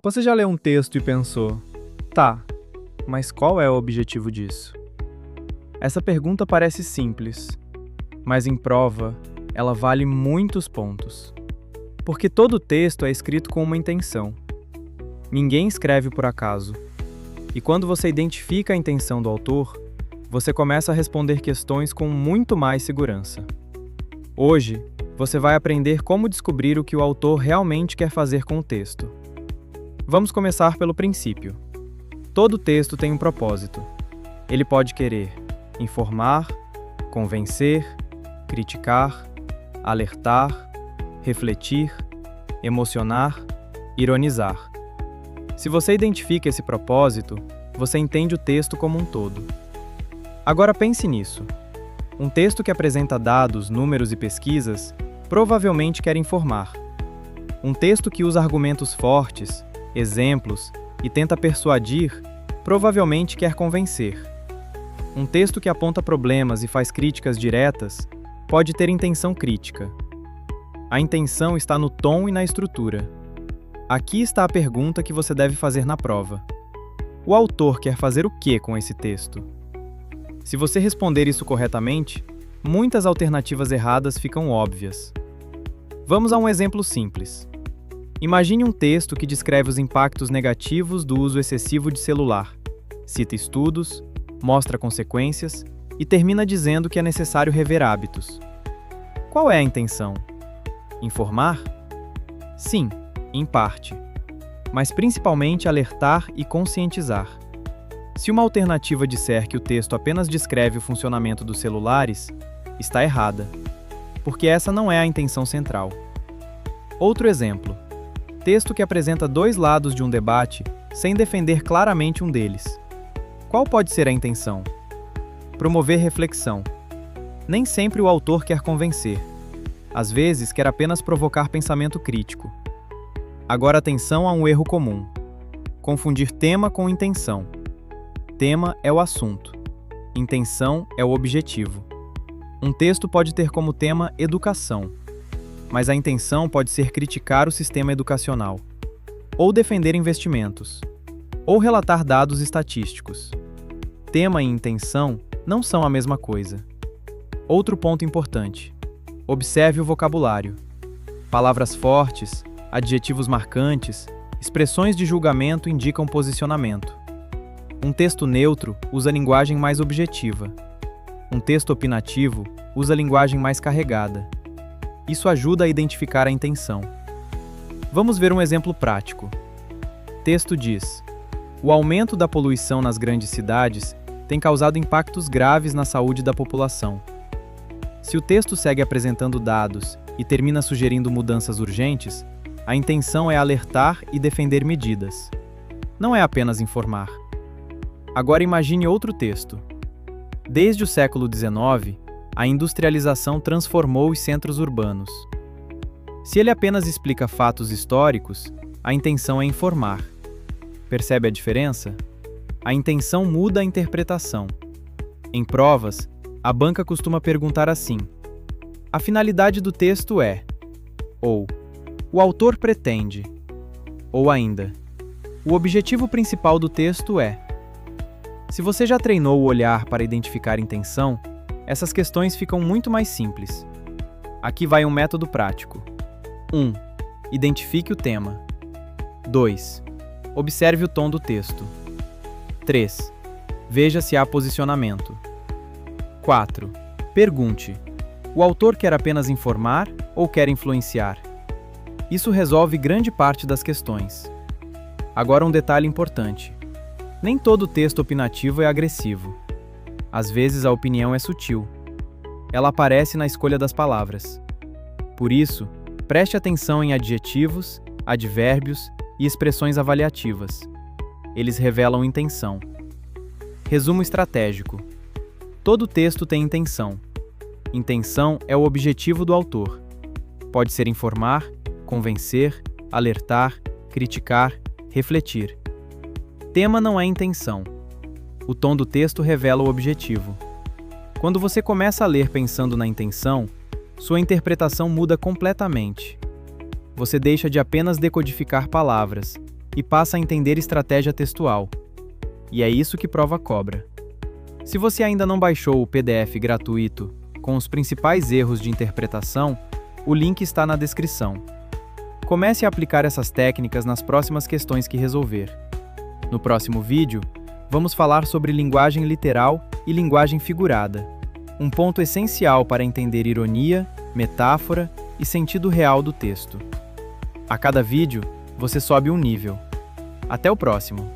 Você já leu um texto e pensou, tá, mas qual é o objetivo disso? Essa pergunta parece simples, mas em prova, ela vale muitos pontos. Porque todo texto é escrito com uma intenção. Ninguém escreve por acaso. E quando você identifica a intenção do autor, você começa a responder questões com muito mais segurança. Hoje, você vai aprender como descobrir o que o autor realmente quer fazer com o texto. Vamos começar pelo princípio. Todo texto tem um propósito. Ele pode querer informar, convencer, criticar, alertar, refletir, emocionar, ironizar. Se você identifica esse propósito, você entende o texto como um todo. Agora pense nisso. Um texto que apresenta dados, números e pesquisas provavelmente quer informar. Um texto que usa argumentos fortes, exemplos e tenta persuadir provavelmente quer convencer. Um texto que aponta problemas e faz críticas diretas pode ter intenção crítica. A intenção está no tom e na estrutura. Aqui está a pergunta que você deve fazer na prova. O autor quer fazer o que com esse texto? Se você responder isso corretamente, muitas alternativas erradas ficam óbvias. Vamos a um exemplo simples. Imagine um texto que descreve os impactos negativos do uso excessivo de celular, cita estudos, mostra consequências e termina dizendo que é necessário rever hábitos. Qual é a intenção? Informar? Sim, em parte, mas principalmente alertar e conscientizar. Se uma alternativa disser que o texto apenas descreve o funcionamento dos celulares, está errada, porque essa não é a intenção central. Outro exemplo. Texto que apresenta dois lados de um debate sem defender claramente um deles. Qual pode ser a intenção? Promover reflexão. Nem sempre o autor quer convencer. Às vezes, quer apenas provocar pensamento crítico. Agora atenção a um erro comum. Confundir tema com intenção. Tema é o assunto. Intenção é o objetivo. Um texto pode ter como tema educação, mas a intenção pode ser criticar o sistema educacional, ou defender investimentos, ou relatar dados estatísticos. Tema e intenção não são a mesma coisa. Outro ponto importante. Observe o vocabulário. Palavras fortes, adjetivos marcantes, expressões de julgamento indicam posicionamento. Um texto neutro usa linguagem mais objetiva. Um texto opinativo usa linguagem mais carregada. Isso ajuda a identificar a intenção. Vamos ver um exemplo prático. Texto diz: o aumento da poluição nas grandes cidades tem causado impactos graves na saúde da população. Se o texto segue apresentando dados e termina sugerindo mudanças urgentes, a intenção é alertar e defender medidas. Não é apenas informar. Agora imagine outro texto. Desde o século XIX, a industrialização transformou os centros urbanos. Se ele apenas explica fatos históricos, a intenção é informar. Percebe a diferença? A intenção muda a interpretação. Em provas, a banca costuma perguntar assim: a finalidade do texto é, ou o autor pretende, ou ainda, o objetivo principal do texto é. Se você já treinou o olhar para identificar intenção, essas questões ficam muito mais simples. Aqui vai um método prático. 1. Identifique o tema. 2. Observe o tom do texto. 3. Veja se há posicionamento. 4. Pergunte: o autor quer apenas informar ou quer influenciar? Isso resolve grande parte das questões. Agora um detalhe importante. Nem todo texto opinativo é agressivo. Às vezes a opinião é sutil. Ela aparece na escolha das palavras. Por isso, preste atenção em adjetivos, advérbios e expressões avaliativas. Eles revelam intenção. Resumo estratégico. Todo texto tem intenção. Intenção é o objetivo do autor. Pode ser informar, convencer, alertar, criticar, refletir. Tema não é intenção. O tom do texto revela o objetivo. Quando você começa a ler pensando na intenção, sua interpretação muda completamente. Você deixa de apenas decodificar palavras e passa a entender estratégia textual. E é isso que prova a cobra. Se você ainda não baixou o PDF gratuito com os principais erros de interpretação, o link está na descrição. Comece a aplicar essas técnicas nas próximas questões que resolver. No próximo vídeo, vamos falar sobre linguagem literal e linguagem figurada, um ponto essencial para entender ironia, metáfora e sentido real do texto. A cada vídeo, você sobe um nível. Até o próximo!